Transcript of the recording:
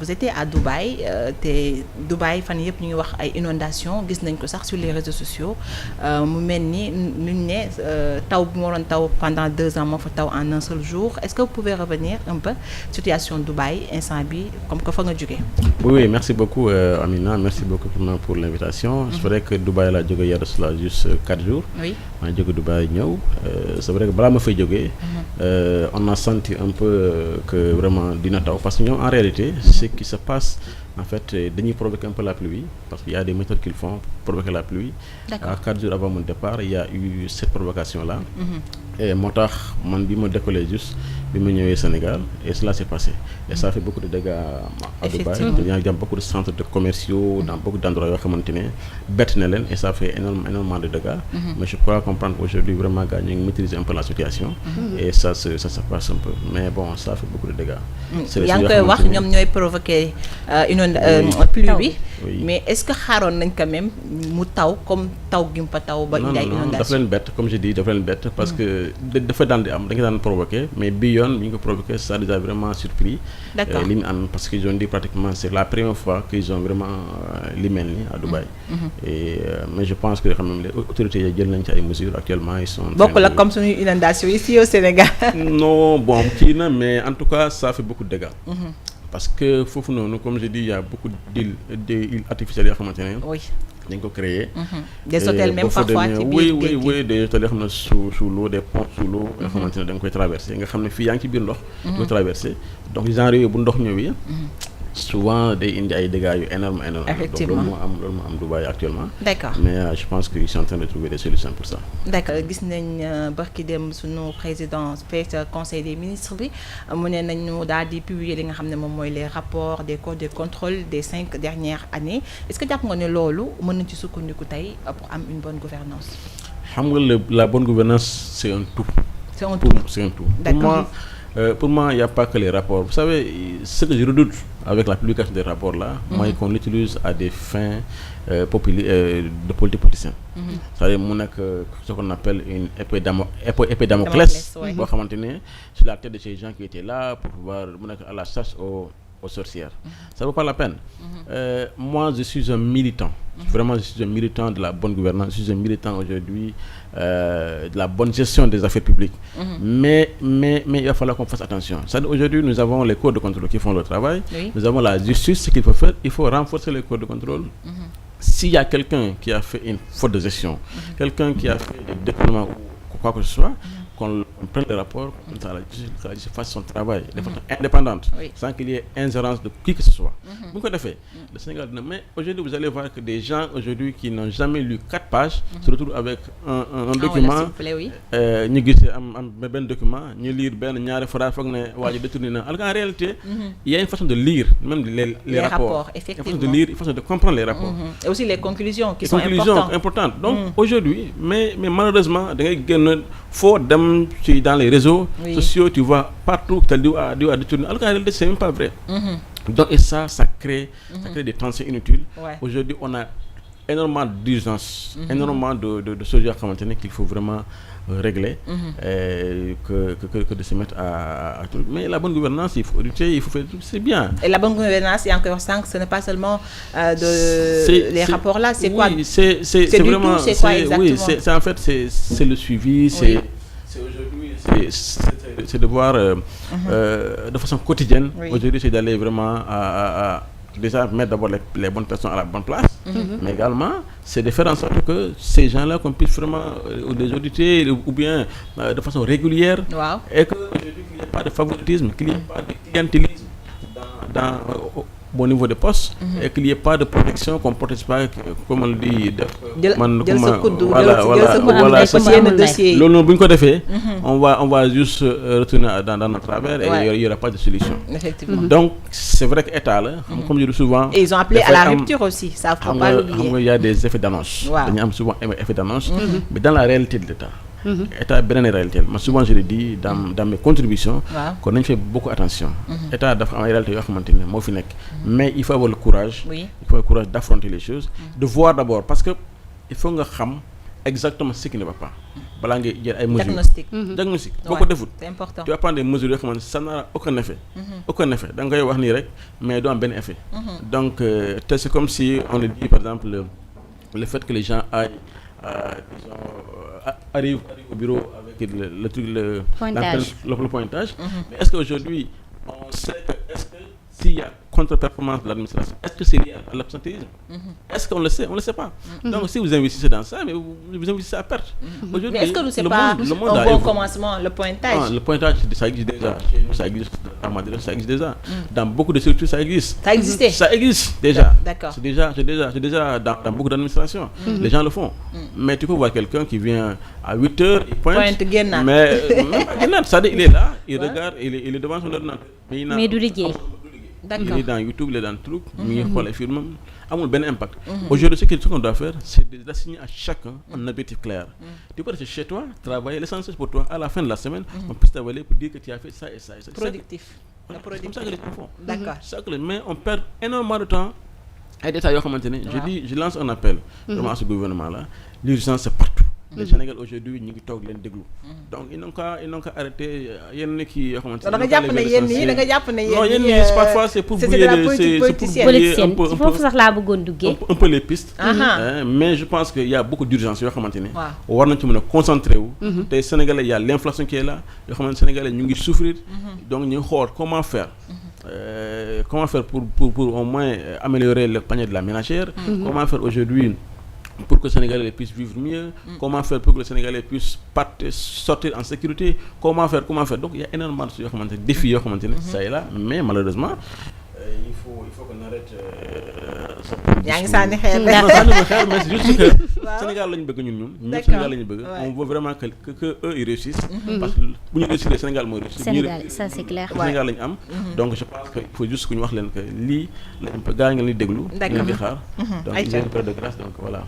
vous étiez à Dubaï te Dubaï fan yëpp ñu ngi wax ay inondations gis nañ ko sax sur les réseaux sociaux mu mel ni luñ ne taw bu moo doon taw pendant 2 ans moo fa taw en un seul jour est-ce que vous pouvez revenir un peu situation Dubaï instant bi comme que fa nga jógee. Oui, merci beaucoup Amina, merci beaucoup pour l'invitation. C'est vrai que Dubaï laa jógee yàlla cela juste 4 jours. Oui. maa ngi jóge Dubaï ñëw c'est vrai que balaa ma fay jógee. On a senti un peu que vraiment dina taw parce que ñoom en réalité ce qui se passe en fait dañuy provoquer un peu la pluie parce qu'il y a des méthodes qu'ils font pour provoquer la pluie. À 4 jours avant mon départ il y a eu cette provocation là. Et moo tax man bi ma décollé juste bi ma ñëwee Sénégal et cela s'est passé et ça fait beaucoup de dégâts à Dubaï. Il y a beaucoup de centres de commerciaux dans beaucoup d'endroits yoo xamante ne bett na leen et ça fait énormément de dégâts. Mais je crois comprendre aujourd'hui vraiment gars ñu ngi maîtriser un peu la situation. Et ça se passe un peu mais bon ça fait beaucoup de dégâts. yaa ngi koy wax ñoom ñooy provoquer pluie bi. Mais est-ce que xaaroon nañ quand même mu taw comme taw gi mu fa taw ba indi ay inondation. Non dafa leen bett comme je dis dafa leen bett parce que dafa daan di am da nga daan provoquer mais bi yoon bi ñu ko provoquer ça les a vraiment surpris. D'accord li mu am parce qu'ils ont dit pratiquement c'est la première fois qu'ils ont vraiment li mel ni à Dubaï. Et mais je pense que quand même les autorités yi jël nañ ci ay mesures actuellement ils sont. bokk la comme suñu inondation ici au Sénégal. Non bon kii na mais en tout cas ça fait beaucoup de dégâts. Parce que foofu noonu comme je dis il y a beaucoup d'îles artificielles yoo xamante ne. Oui. dañ ko créer. Des hôtels même parfois ci biir géej gi oui des hôtels yoo xam ne sous l'eau des ponts sous l'eau yoo xamante ne da nga koy traverser nga xam ne fii yaa ngi ci biir ndox. da koy traverser donc genre yooyu bu ndox ñëwee. Souvent day indi ay dégâts yu énorme. Effectivement donc loolu moo am Dubaï actuellement. D'accord mais je pense qu'ils sont en train de trouver des solutions pour ça. D'accord gis nañ barki dem sunu président conseil des ministres bi mu ne nañu daal di publier li nga xam ne moom mooy les rapports des corps de contrôle des 5 dernières années est-ce que jàpp nga ne loolu mën nañ ci sukkandiku tey pour am une bonne gouvernance. xam nga la bonne gouvernance c'est un tout. C'est un tout. D'accord. Pour moi, il n'y a pas que les rapports. Vous savez, ce que je redoute avec la publication des rapports-là, moi, qu'on l'utilise à des fins de politique politicienne. C'est-à-dire, ce qu'on appelle une épée Damoclès, sur la tête de ces gens qui étaient là pour pouvoir à la chasse aux sorcières. Ça ne vaut pas la peine. Moi, je suis un militant. Vraiment, je suis un militant de la bonne gouvernance. Je suis un militant aujourd'hui de la bonne gestion des affaires publiques. Mais il va falloir qu'on fasse attention. Aujourd'hui, nous avons les corps de contrôle qui font le travail. Oui. Nous avons la justice. Ce qu'il faut faire, il faut renforcer les corps de contrôle. S'il y a quelqu'un qui a fait une faute de gestion, quelqu'un qui a fait des détournements ou quoi que ce soit, qu'on prenne le rapport, comme ça, la justice fasse son travail de façon indépendante, sans qu'il y ait ingérence de qui que ce soit. Beaucoup de fait. Le Sénégal, mais aujourd'hui, vous allez voir que des gens aujourd'hui qui n'ont jamais lu 4 pages se retrouvent avec un document. Ñu gis am benn document, ñu lire benn ñaari phrase foog ne waa ji détourné na. Alors qu'en réalité, il y a une façon de lire même les rapports. Effectivement. Une façon de lire, une façon de comprendre les rapports. Et aussi les conclusions qui les sont importantes. Donc aujourd'hui, mais malheureusement, da ngay génn foo dem dans les réseaux sociaux, tu vois partout que tu as détourné. Alors qu'en réalité, c'est même pas vrai. Donc, et ça crée des tensions inutiles. Ouais. Aujourd'hui, on a énormément d'urgence, énormément de choses qu'il faut vraiment régler, que de se mettre à tout. Mais la bonne gouvernance, il faut faire tout, c'est bien. Et la bonne gouvernance, il y a encore 5, ce n'est pas seulement les rapports là, c'est quoi? C'est vraiment, c'est quoi exactement? Oui, c'est en fait, c'est le suivi, c'est aujourd'hui, c'est de voir de façon quotidienne. Aujourd'hui, c'est d'aller vraiment à déjà mettre d'abord les bonnes personnes à la bonne place, mais également c'est de faire en sorte que ces gens-là qu'on puisse vraiment les auditer ou bien de façon régulière, et qu'il n'y ait pas de favoritisme, qu'il n'y ait pas de clientélisme au niveau des postes, et qu'il n'y ait pas de protection, qu'on ne protège pas, comme on le dit. On va juste retourner dans notre travers et il n'y aura pas de solution. Donc, c'est vrai que l'État, comme je dis souvent. Et ils ont appelé à la rupture aussi, ça ne faut pas l'oublier. Il y a des effets d'annonce. Il y a souvent des effets d'annonce, mais dans la réalité de l'État. État beneen réalité moi souvent je le dis dans mes contributions qu'on nañ fait beaucoup attention. État dafa am ay réalité yoo xamante ne moo fi nekk mais il faut avoir le courage. Il faut avoir le courage d'affronter les choses, de voir d'abord parce que il faut nga xam exactement ce qui ne va pas. balaa ngay jël ay mesures. Diagnostic boo ko defut. C'est important. Tu vas prendre des mesures yoo xamante ça n'aura aucun effet. Aucun effet da nga koy wax nii rek mais doo am benn effet. Donc te c'est comme si on le dit par exemple le fait que les gens aillent arrivent au bureau avec le truc le pointage. Mais est-ce qu'aujourd'hui on sait que est-ce que s'il y a contre-performance de l'administration, est-ce que c'est lié à l'absentéisme? Est-ce qu'on le sait? On ne le sait pas. Donc si vous investissez dans ça, mais vous investissez à perte. Mais est-ce que c'est pas un bon commencement, le pointage? Le pointage, ça existe déjà. Chez nous, ça existe. À Madrid, ça existe déjà. Dans beaucoup de structures, ça existe. Ça existait? Ça existe déjà. D'accord. C'est déjà dans beaucoup d'administrations. Les gens le font. Mais tu peux voir quelqu'un qui vient à 8h, il pointe. Mais même pas ça, il est là, il regarde, il est devant son ordinateur. Mais du liggéey. D'accord. Il est dans YouTube, il est dans le truc, il est xool ay film amul benn impact. Aujourd'hui, ce qu'on doit faire, c'est d'assigner à chacun un objectif clair. Tu peux rester chez toi, travailler, l'essentiel pour toi, à la fin de la semaine, on puisse t'avaler pour dire que tu as fait ça et ça. Productif. C'est comme ça que les gens font. D'accord. Mais on perd énormément de temps. Et détails yoo xamante ne je lance un appel vraiment à ce gouvernement-là. L'urgence, c'est partout. Le Sénégal aujourd'hui ñu ngi toog leen déglu. Donc ils n'ont qu'à arrêter yenn kii yoo xamante ne. da nga jàpp ne yéen ñii da nga jàpp ne yéen ñii. Non yéen ñii parfois c'est pour brouiller politicienne foofu sax laa bëggoon duggee. un peu les pistes. Mais je pense qu'il y a beaucoup d'urgence yoo xamante ne. war nañ ci mën a concentrer wu. Tey Sénégalais il y a l'inflation qui est là yoo xamante Sénégalais ñu ngi souffrir. Donc ñu ngi xool comment faire pour au moins améliorer le panier de la ménagère. Comment faire aujourd'hui pour que les Sénégalais puissent vivre mieux, comment faire pour que les Sénégalais puissent sortir en sécurité, comment faire. Donc il y a énormément de défis, ça et là, mais malheureusement, il faut qu'on arrête yaa ngi sànni xeer mais c'est juste que Sénégal lañu bëgg ñun Sénégal lañu bëgg on veut vraiment que eux ils réussissent parce que bu ñu réussir Sénégal mooy réussir Sénégal ça c'est clair Sénégal lañu am donc je pense que il faut juste que ñu wax leen que lii lañ gaa ngi leen di déglu ñu leen di xaar donc il y a une période de grâce donc voilà